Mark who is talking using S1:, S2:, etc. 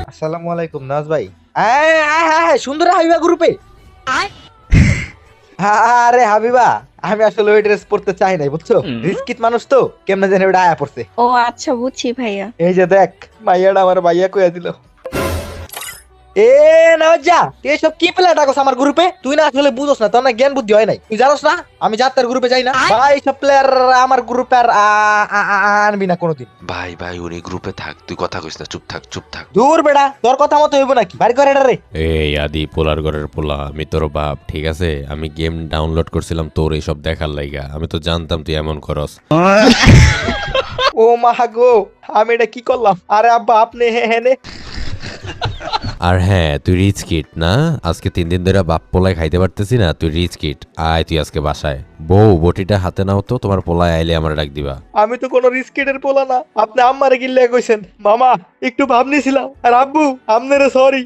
S1: আসসালামু আলাইকুম নাজ ভাই। হ্যাঁ সুন্দর হাবিবা গ্রুপে। আরে হাবিবা, আমি আসলে ওই ড্রেস পরতে চাই নাই বুঝছো, রিস্কিট মানুষ তো কেমনে জানি ওটা আয়া পড়ছে।
S2: ও আচ্ছা, বুঝছি ভাইয়া।
S1: এই যে দেখ, মাইয়াটা আমার ভাইয়া কইয়া দিল। এ নাওজা, তুই এসব কি প্লে ডাকস আমার গ্রুপে? তুই না আসলে বুঝোস না, তোর না জ্ঞান বুদ্ধি হয় নাই। তুই জানোস না আমি যাত্রার গ্রুপে যাই না ভাই। এইসব প্লেয়ার আমার গ্রুপে আর আনবি না কোনোদিন।
S3: ভাই ভাই উনি গ্রুপে থাক, তুই কথা কইস না, চুপ থাক চুপ থাক।
S1: দূর বেড়া, তোর কথা মতো হইব নাকি? বাড়ি করে এটা রে।
S4: এই আদি পোলার ঘরের পোলা, আমি তোর বাপ, ঠিক আছে? আমি গেম ডাউনলোড করছিলাম তোর এইসব দেখার লাইগা। আমি তো জানতাম তুই এমন করস।
S1: ও মা গো, আমি এটা কি করলাম? আরে আব্বা আপনি হেনে।
S4: আর হ্যাঁ, তুই রিচ কিট না? আজকে 3 দিন ধরে বাপ পোলায় খাইতে পারতেছি না, তুই রিচ কিট। আয় তুই আজকে বাসায়। বউ বটিটা হাতে নাও তো, তোমার পোলায় আইলে আমার ডাক দিবা।
S1: আমি তো কোনো রিস্কেটের পোলা না, আপনি আম্মারে গিল্লে কইছেন। মামা একটু ভাবনিছিলাম, আর আব্বু আমনেরে সরি।